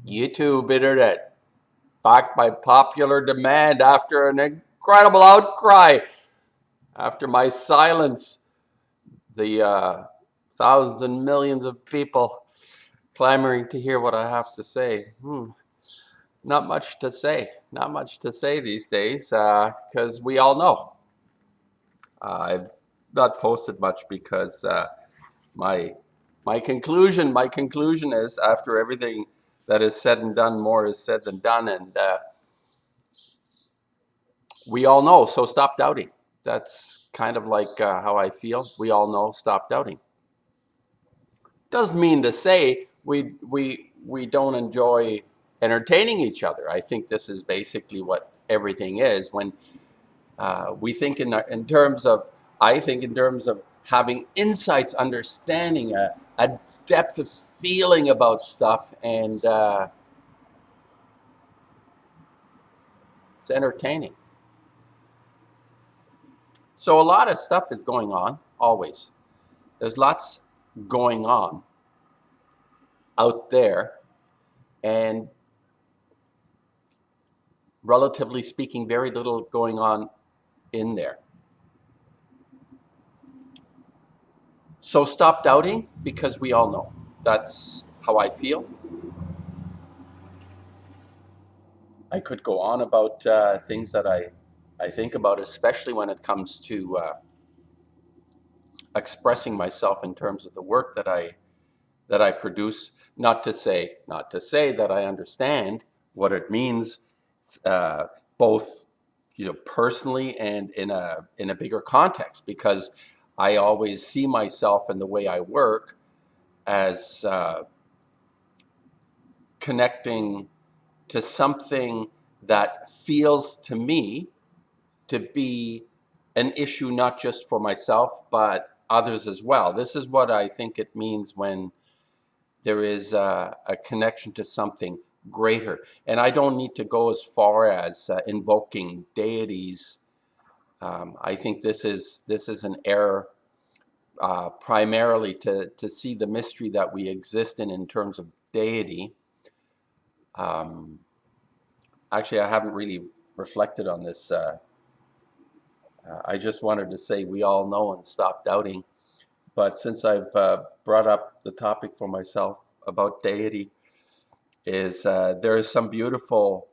YouTube internet, backed by popular demand after an incredible outcry, after my silence, the thousands and millions of people clamoring to hear what I have to say. Not much to say. Not much to say these days, because we all know. I've not posted much because my my conclusion is, after everything that is said and done, more is said than done, and we all know. So stop doubting. That's kind of like how I feel. We all know. Stop doubting. Doesn't mean to say we don't enjoy entertaining each other. I think this is basically what everything is. When we think in terms of, I think in terms of having insights, understanding, a depth of feeling about stuff, and it's entertaining. So a lot of stuff is going on, always. There's lots going on out there, and relatively speaking, very little going on in there. So stop doubting, because we all know. That's how I feel. I could go on about things that I think about, especially when it comes to expressing myself in terms of the work that I produce. Not to say that I understand what it means, both personally and in a bigger context, because I always see myself and the way I work as connecting to something that feels to me to be an issue, not just for myself, but others as well. This is what I think it means when there is a connection to something greater. And I don't need to go as far as invoking deities. I think this is an error, primarily to see the mystery that we exist in terms of deity. Actually, I haven't really reflected on this. I just wanted to say we all know and stop doubting. But since I've brought up the topic for myself about deity, there is some beautiful,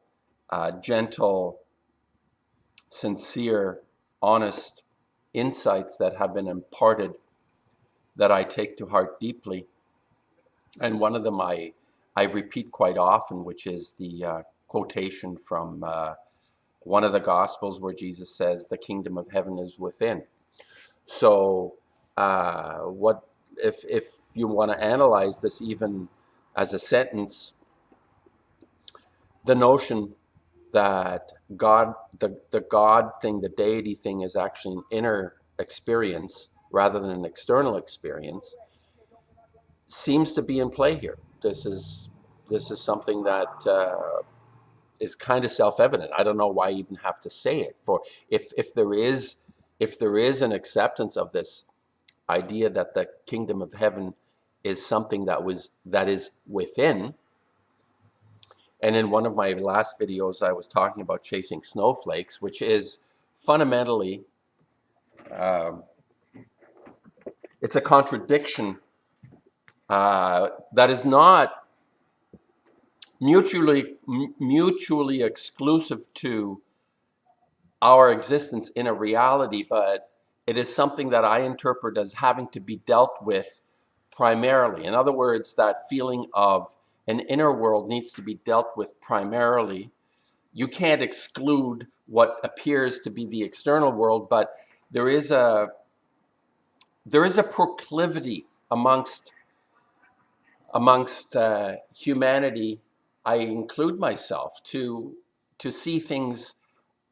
gentle, sincere, honest insights that have been imparted that I take to heart deeply. And one of them I repeat quite often, which is the quotation from one of the Gospels where Jesus says, "The kingdom of heaven is within." So what if you want to analyze this even as a sentence, the notion that God, the God thing, the deity thing, is actually an inner experience rather than an external experience, seems to be in play here. This is something that is kind of self-evident. I don't know why I even have to say it. For if there is an acceptance of this idea that the kingdom of heaven is something that is within. And in one of my last videos, I was talking about chasing snowflakes, which is fundamentally, it's a contradiction that is not mutually exclusive to our existence in a reality, but it is something that I interpret as having to be dealt with primarily. In other words, that feeling of an inner world needs to be dealt with primarily. You can't exclude what appears to be the external world, but there is a proclivity amongst humanity, I include myself, to see things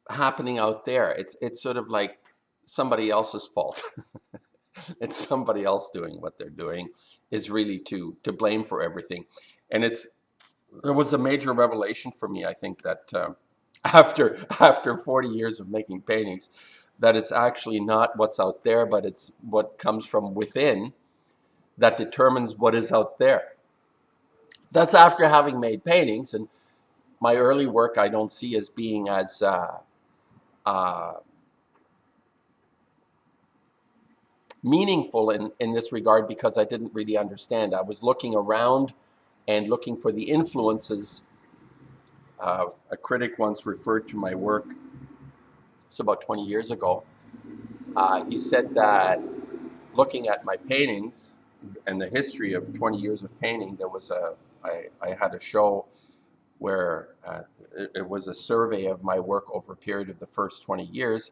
happening out there. It's sort of like somebody else's fault. It's somebody else doing what they're doing is really to blame for everything. And there was a major revelation for me, I think, that after 40 years of making paintings, that it's actually not what's out there, but it's what comes from within that determines what is out there. That's after having made paintings. And my early work I don't see as being as uh, meaningful in this regard, because I didn't really understand. I was looking around and looking for the influences. A critic once referred to my work, it's about 20 years ago. He said that looking at my paintings and the history of 20 years of painting, I had a show where it was a survey of my work over a period of the first 20 years.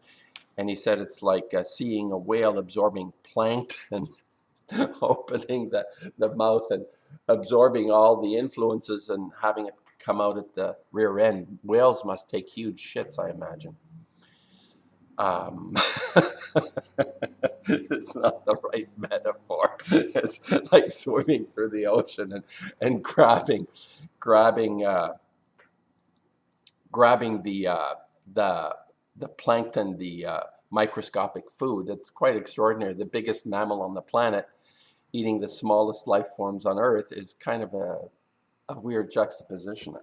And he said it's like seeing a whale absorbing plankton, opening the mouth and absorbing all the influences and having it come out at the rear end. Whales must take huge shits, I imagine. Um, it's not the right metaphor. It's like swimming through the ocean and grabbing grabbing the the plankton, the microscopic food. It's quite extraordinary. The biggest mammal on the planet eating the smallest life forms on Earth is kind of a weird juxtaposition.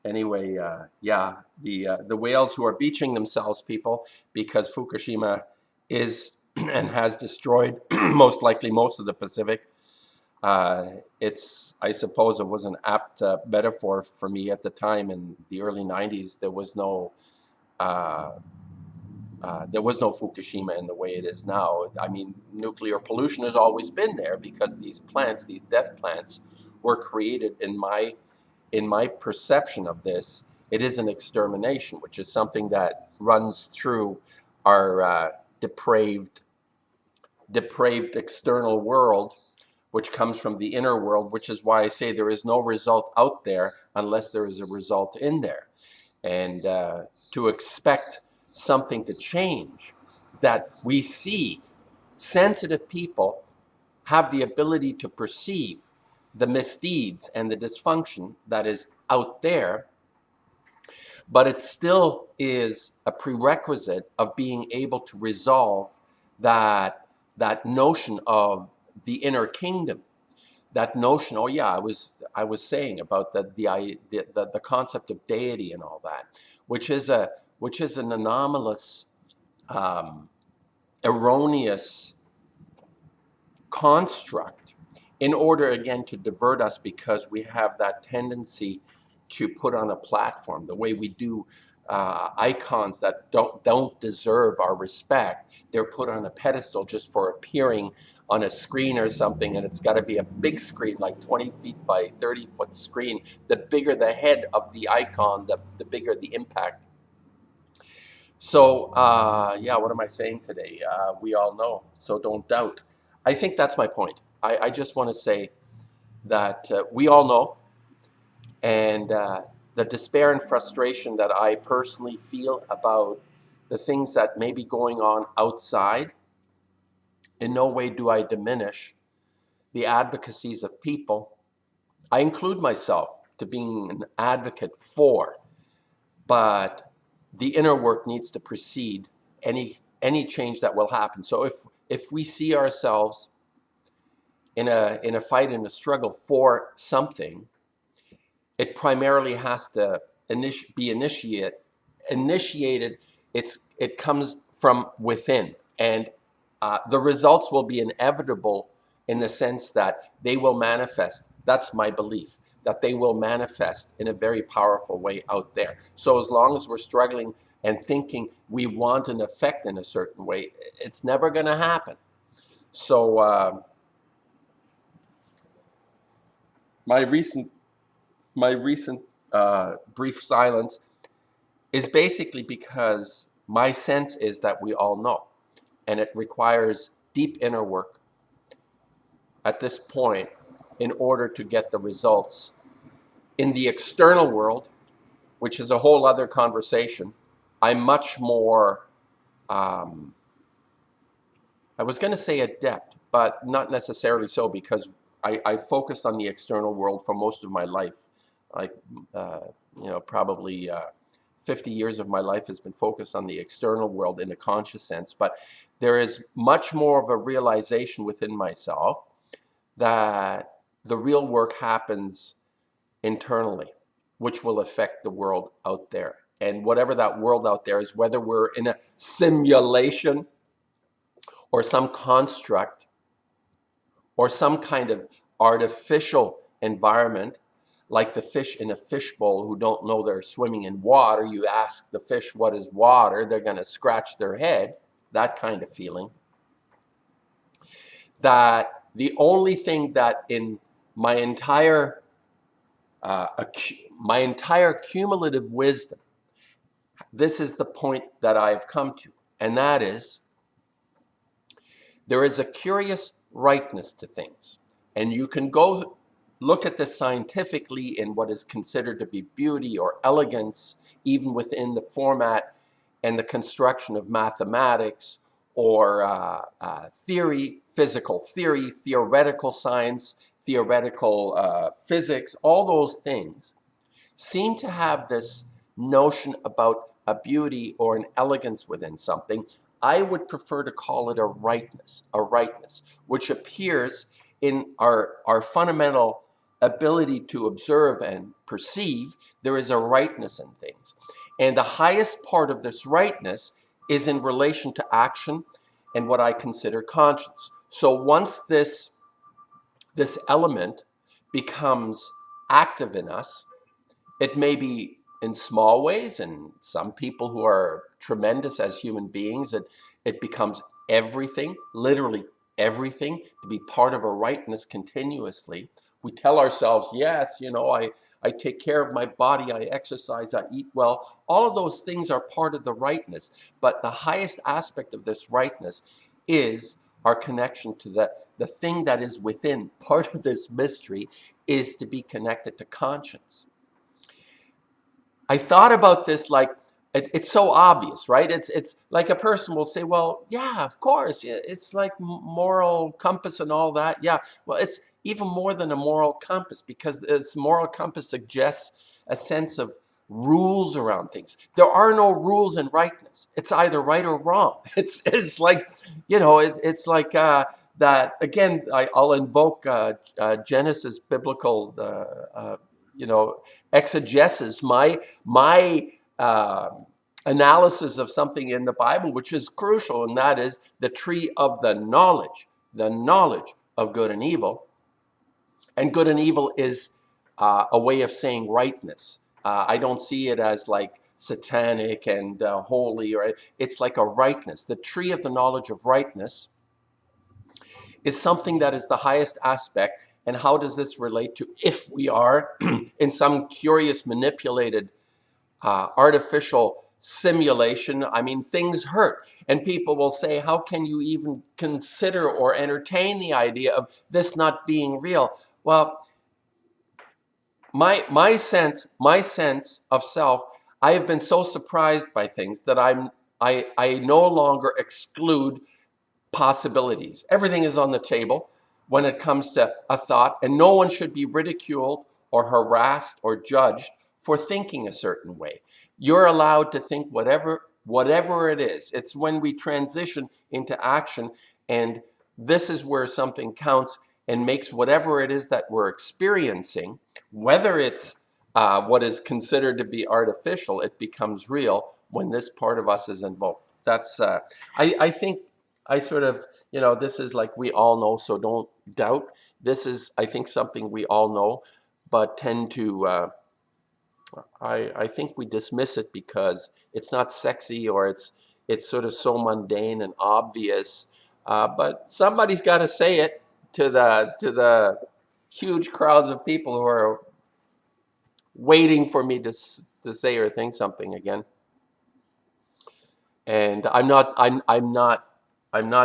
Anyway, yeah, the whales who are beaching themselves, people, because Fukushima is and has destroyed most likely most of the Pacific. I suppose it was an apt metaphor for me at the time in the early 90s. Uh, there was no Fukushima in the way it is now. I mean, nuclear pollution has always been there because these plants, these death plants, were created in my perception of this. It is an extermination, which is something that runs through our depraved external world, which comes from the inner world, which is why I say there is no result out there unless there is a result in there. And to expect something to change that we see, sensitive people have the ability to perceive the misdeeds and the dysfunction that is out there, but it still is a prerequisite of being able to resolve that notion of the inner kingdom, that notion. Oh yeah, I was saying about the concept of deity and all that, which is an anomalous, um, erroneous construct in order again to divert us, because we have that tendency to put on a platform the way we do icons that don't deserve our respect. They're put on a pedestal just for appearing on a screen or something, and it's got to be a big screen, like 20 feet by 30-foot screen. The bigger the head of the icon, the bigger the impact. So yeah, what am I saying today? We all know, so don't doubt. I think that's my point. I just want to say that we all know, and the despair and frustration that I personally feel about the things that may be going on outside, in no way do I diminish the advocacies of people. I include myself to being an advocate for, but the inner work needs to precede any change that will happen. So if we see ourselves in a fight, in a struggle for something, it primarily has to be initiated. It comes from within, and the results will be inevitable in the sense that they will manifest. That's my belief, that they will manifest in a very powerful way out there. So as long as we're struggling and thinking we want an effect in a certain way, it's never going to happen. So my recent brief silence is basically because my sense is that we all know, and it requires deep inner work at this point in order to get the results in the external world, which is a whole other conversation. I'm much more, I was going to say adept, but not necessarily so, because I focused on the external world for most of my life. Like, probably 50 years of my life has been focused on the external world in a conscious sense. But there is much more of a realization within myself that the real work happens internally, which will affect the world out there. And whatever that world out there is, whether we're in a simulation or some construct or some kind of artificial environment, like the fish in a fishbowl who don't know they're swimming in water. You ask the fish, what is water? They're going to scratch their head, that kind of feeling. That the only thing that in my entire cumulative wisdom, this is the point that I've come to, and that is, there is a curious rightness to things. And you can go look at this scientifically in what is considered to be beauty or elegance, even within the format and the construction of mathematics or theory, physical theory, theoretical science, theoretical physics. All those things seem to have this notion about a beauty or an elegance within something. I would prefer to call it a rightness, which appears in our fundamental ability to observe and perceive. There is a rightness in things. And the highest part of this rightness is in relation to action and what I consider conscience. So once this element becomes active in us, it may be in small ways, and some people who are tremendous as human beings, it becomes everything, literally everything, to be part of a rightness continuously. We tell ourselves, yes, I take care of my body, I exercise, I eat well. All of those things are part of the rightness. But the highest aspect of this rightness is our connection to the thing that is within. Part of this mystery is to be connected to conscience. I thought about this like, it's so obvious, right? It's like a person will say, well, yeah, of course. Yeah, it's like moral compass and all that. Yeah, well, it's even more than a moral compass, because this moral compass suggests a sense of rules around things. There are no rules in rightness. It's either right or wrong. It's like, it's like that, again, I'll invoke Genesis biblical exegesis, my analysis of something in the Bible, which is crucial, and that is the tree of the knowledge of good and evil. And good and evil is a way of saying rightness. I don't see it as like satanic and holy, or it's like a rightness. The tree of the knowledge of rightness is something that is the highest aspect. And how does this relate to, if we are in some curious, manipulated, artificial simulation? I mean, things hurt. And people will say, how can you even consider or entertain the idea of this not being real? Well, my sense of self, I have been so surprised by things that I no longer exclude possibilities. Everything is on the table when it comes to a thought, and no one should be ridiculed or harassed or judged for thinking a certain way. You're allowed to think whatever it is. It's when we transition into action, and this is where something counts and makes whatever it is that we're experiencing, whether it's what is considered to be artificial, it becomes real when this part of us is invoked. That's I think I sort of, this is like we all know, so don't doubt. This is, I think, something we all know, but tend to, I think we dismiss it because it's not sexy, or it's sort of so mundane and obvious. But somebody's got to say it to the huge crowds of people who are waiting for me to say or think something again. And I'm not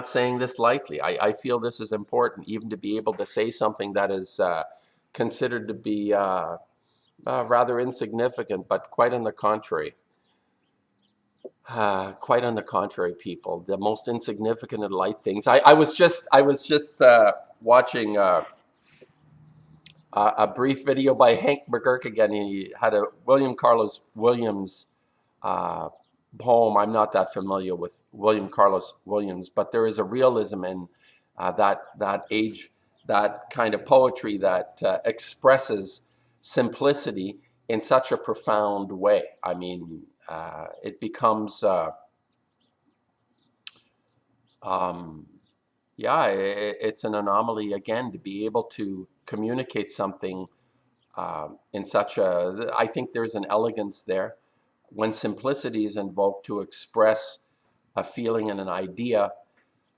saying this lightly. I feel this is important, even to be able to say something that is considered to be rather insignificant, but quite on the contrary. Quite on the contrary, people. The most insignificant and light things. I was just watching a brief video by Hank McGurk again. He had a William Carlos Williams poem. I'm not that familiar with William Carlos Williams, but there is a realism in that age, that kind of poetry that expresses simplicity in such a profound way. I mean, it becomes, yeah, it's an anomaly again to be able to communicate something in such a, I think there's an elegance there. When simplicity is invoked to express a feeling and an idea,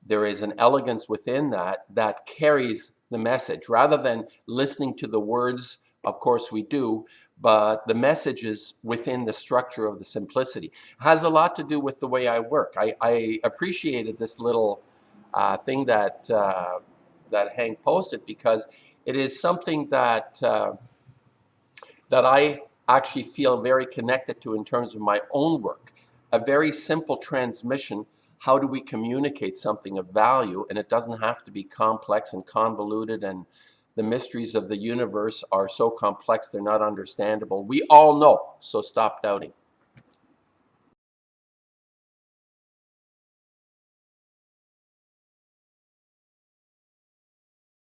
there is an elegance within that that carries the message. Rather than listening to the words, of course we do, but the message is within the structure of the simplicity. It has a lot to do with the way I work. I appreciated this little thing that Hank posted, because it is something that I actually feel very connected to in terms of my own work. A very simple transmission. How do we communicate something of value? And it doesn't have to be complex and convoluted, and the mysteries of the universe are so complex they're not understandable. We all know, so stop doubting.